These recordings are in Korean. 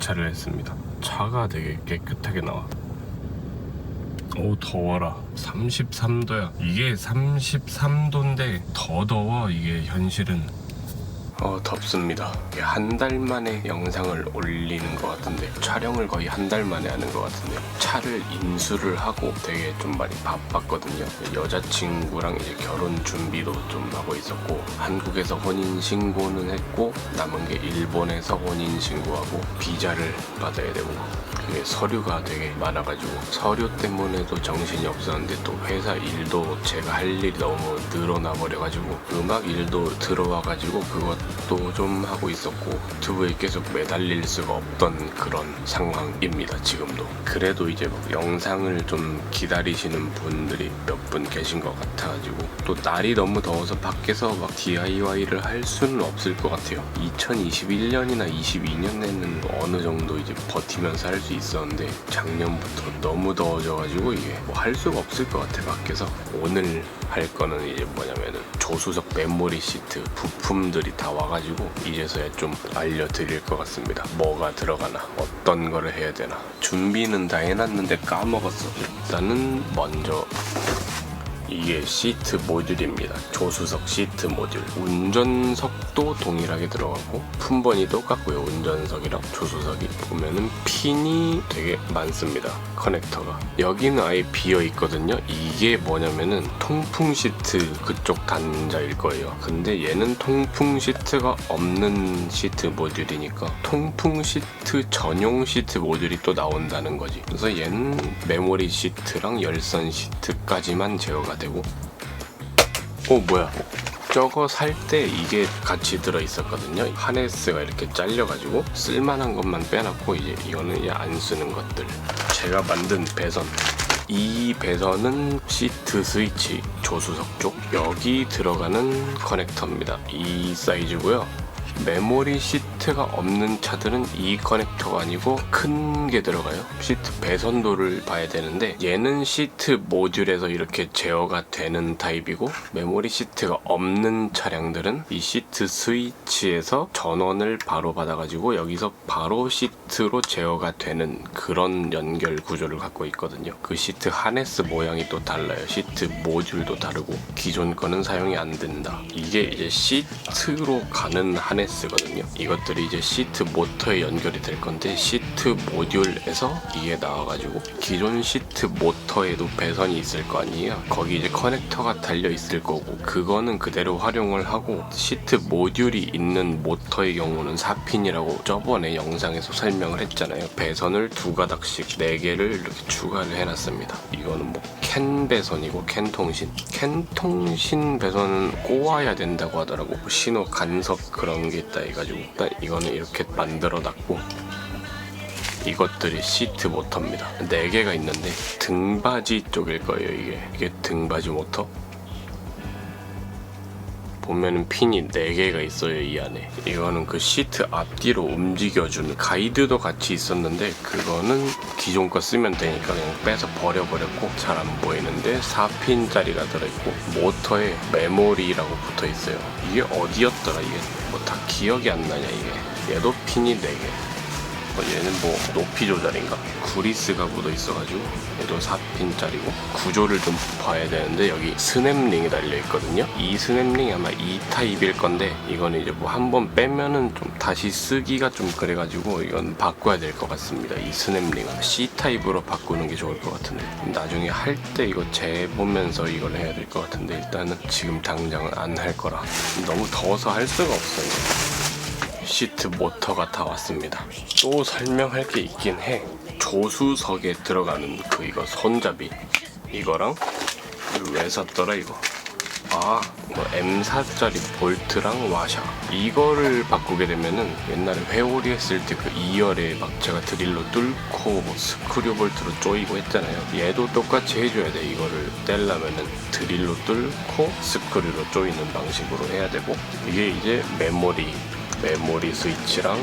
주차를 했습니다. 차가 되게 깨끗하게 나와. 오, 더워라. 33도야. 이게 33도인데 더 더워. 이게 현실은. 덥습니다. 한 달 만에 영상을 올리는 것 같은데, 촬영을 거의 한 달 만에 하는 것 같은데, 차를 인수를 하고 되게 좀 많이 바빴거든요. 여자친구랑 이제 결혼 준비도 좀 하고 있었고, 한국에서 혼인신고는 했고, 남은 게 일본에서 혼인신고하고 비자를 받아야 되고, 그게 서류가 되게 많아가지고 서류 때문에도 정신이 없었는데, 또 회사 일도 제가 할 일이 너무 늘어나 버려가지고 음악 일도 들어와가지고 그것도 좀 하고 있었고, 유튜브에 계속 매달릴 수가 없던 그런 상황입니다. 지금도. 그래도 이제 막 영상을 좀 기다리시는 분들이 몇 분 계신 것 같아가지고, 또 날이 너무 더워서 밖에서 막 DIY를 할 수는 없을 것 같아요. 2021년이나 22년에는 어느 정도 이제 버티면서 할 수 있었는데, 작년부터 너무 더워져가지고 이게 뭐 할 수가 없을 것 같아. 밖에서. 오늘 할 거는 이제 뭐냐면은 조수석 메모리 시트 부품들이 다 와가지고 이제서야 좀 알려드릴 것 같습니다. 뭐가 들어가나, 어떤 거를 해야 되나. 준비는 다 해놨는데 까먹었어. 일단은 먼저 이게 시트 모듈입니다. 조수석 시트 모듈. 운전석도 동일하게 들어가고 품번이 똑같고요. 운전석이랑 조수석이. 보면은 핀이 되게 많습니다. 커넥터가. 여기는 아예 비어 있거든요. 이게 뭐냐면은 통풍 시트 그쪽 단자일 거예요. 근데 얘는 통풍 시트가 없는 시트 모듈이니까 통풍 시트 전용 시트 모듈이 또 나온다는 거지. 그래서 얘는 메모리 시트랑 열선 시트까지만 제어가 되고. 뭐야, 저거 살 때 이게 같이 들어있었거든요. 하네스가 이렇게 잘려가지고 쓸만한 것만 빼놨고, 이제 이거는 이제 안 쓰는 것들. 제가 만든 배선. 이 배선은 시트 스위치 조수석 쪽 여기 들어가는 커넥터입니다. 이 사이즈고요. 메모리 시트가 없는 차들은 이 커넥터가 아니고 큰 게 들어가요. 시트 배선도를 봐야 되는데, 얘는 시트 모듈에서 이렇게 제어가 되는 타입이고, 메모리 시트가 없는 차량들은 이 시트 스위치에서 전원을 바로 받아가지고 여기서 바로 시트로 제어가 되는 그런 연결 구조를 갖고 있거든요. 그 시트 하네스 모양이 또 달라요. 시트 모듈도 다르고 기존 거는 사용이 안 된다. 이게 이제 시트로 가는 하네스거든요. 이것들이 이제 시트 모터에 연결이 될 건데, 시트 모듈에서 이게 나와가지고 기존 시트 모터에도 배선이 있을 거 아니에요. 거기 이제 커넥터가 달려 있을 거고, 그거는 그대로 활용을 하고, 시트 모듈이 있는 모터의 경우는 4핀이라고 저번에 영상에서 설명을 했잖아요. 배선을 두 가닥씩 4개를 이렇게 추가를 해놨습니다. 이거는 뭐 캔 배선이고 캔 통신 배선은 꼬아야 된다고 하더라고. 신호 간섭 그런 게 있다 해가지고 일단 이거는 이렇게 만들어 놨고, 이것들이 시트 모터입니다. 4개가 있는데 등받이 쪽일 거예요. 이게 등받이 모터. 보면은 핀이 4개가 있어요. 이 안에. 이거는 그 시트 앞뒤로 움직여주는 가이드도 같이 있었는데, 그거는 기존 거 쓰면 되니까 그냥 빼서 버려버렸고 잘 안 보이는데 4핀짜리가 들어있고, 모터에 메모리라고 붙어있어요. 이게 어디였더라. 이게 뭐 다 기억이 안 나냐. 이게 얘도 핀이 4개. 얘는 뭐 높이 조절인가? 구리스가 묻어 있어가지고 얘도 4핀짜리고, 구조를 좀 봐야 되는데 여기 스냅링이 달려 있거든요. 이 스냅링이 아마 E 타입일 건데, 이거는 이제 뭐 한번 빼면은 좀 다시 쓰기가 좀 그래가지고 이건 바꿔야 될 것 같습니다. 이 스냅링은 C 타입으로 바꾸는 게 좋을 것 같은데, 나중에 할 때 이거 재보면서 이걸 해야 될 것 같은데, 일단은 지금 당장은 안 할 거라. 너무 더워서 할 수가 없어요. 시트 모터가 다 왔습니다. 또 설명할 게 있긴 해. 조수석에 들어가는 이거 손잡이, 이거랑 왜 샀더라 이거. 이거 M4짜리 볼트랑 와샤. 이거를 바꾸게 되면은 옛날에 회오리 했을 때 그 2열에 막 제가 드릴로 뚫고 뭐 스크류 볼트로 조이고 했잖아요. 얘도 똑같이 해줘야 돼. 이거를 떼려면은 드릴로 뚫고 스크류로 조이는 방식으로 해야 되고, 이게 이제 메모리 스위치랑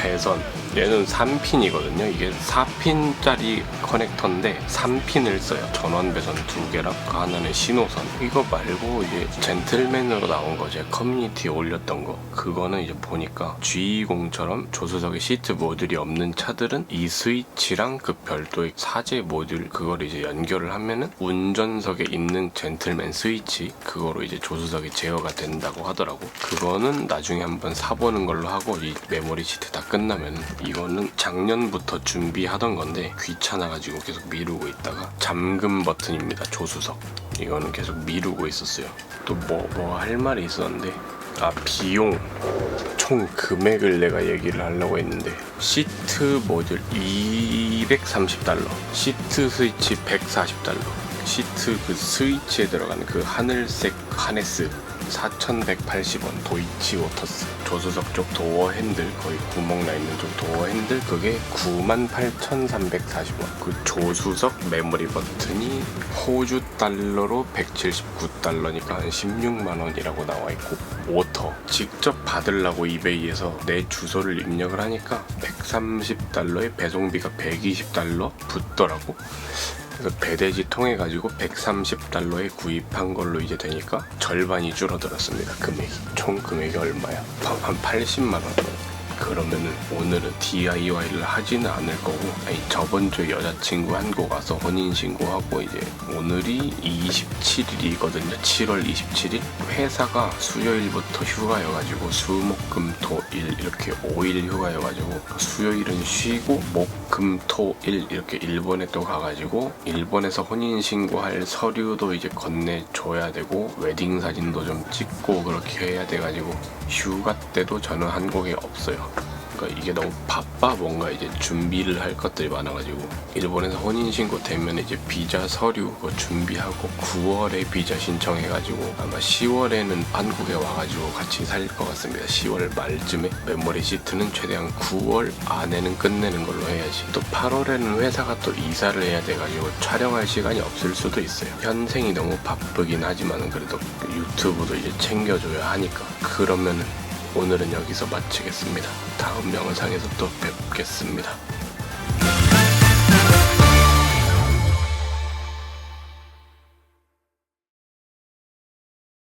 배선, 얘는 3핀이거든요. 이게 4핀짜리 커넥터인데 3핀을 써요. 전원 배선 2개랑 하나는 신호선. 이거 말고 이제 젠틀맨으로 나온 거, 제 커뮤니티에 올렸던 거, 그거는 이제 보니까 G20처럼 조수석에 시트 모듈이 없는 차들은 이 스위치랑 그 별도의 사제 모듈, 그거를 이제 연결을 하면은 운전석에 있는 젠틀맨 스위치, 그거로 이제 조수석에 제어가 된다고 하더라고. 그거는 나중에 한번 사보는 걸로 하고, 이 메모리 시트 다 끝나면은. 이거는 작년부터 준비하던 건데 귀찮아가지고 계속 미루고 있다가, 잠금 버튼입니다. 조수석, 이거는 계속 미루고 있었어요. 또 뭐 할 말이 있었는데, 비용 총 금액을 내가 얘기를 하려고 했는데, 시트 모듈 $230, 시트 스위치 $140, 시트 그 스위치에 들어가는 그 하늘색 하네스 4,180원, 도이치 오터스. 조수석 쪽 도어 핸들, 거의 구멍 나 있는 쪽 도어 핸들, 그게 98,340원. 그 조수석 메모리 버튼이 호주 달러로 179달러니까 한 16만원이라고 나와 있고, 오터 직접 받으려고 이베이에서 내 주소를 입력을 하니까 $130에 배송비가 $120 붙더라고. 그래서 배대지 통해 가지고 $130에 구입한 걸로 이제 되니까 절반이 줄어들었습니다. 금액이. 총 금액이 얼마야? 한 80만 원. 그러면은 오늘은 DIY를 하지는 않을 거고, 저번 주에 여자친구 한국 와서 혼인신고하고, 이제 오늘이 27일이거든요. 7월 27일. 회사가 수요일부터 휴가여가지고 수목금토일 이렇게 5일 휴가여가지고, 수요일은 쉬고 목금토일 이렇게 일본에 또 가가지고, 일본에서 혼인신고할 서류도 이제 건네줘야 되고, 웨딩 사진도 좀 찍고 그렇게 해야 돼가지고, 휴가 때도 저는 한국에 없어요. 그러니까 이게 너무 바빠. 뭔가 이제 준비를 할 것들이 많아가지고, 일본에서 혼인신고 되면 이제 비자 서류 그거 준비하고 9월에 비자 신청해가지고 아마 10월에는 한국에 와가지고 같이 살 것 같습니다. 10월 말쯤에. 메모리 시트는 최대한 9월 안에는 끝내는 걸로 해야지. 또 8월에는 회사가 또 이사를 해야 돼가지고 촬영할 시간이 없을 수도 있어요. 현생이 너무 바쁘긴 하지만 그래도 유튜브도 이제 챙겨줘야 하니까. 그러면은 오늘은 여기서 마치겠습니다. 다음 영상에서 또 뵙겠습니다.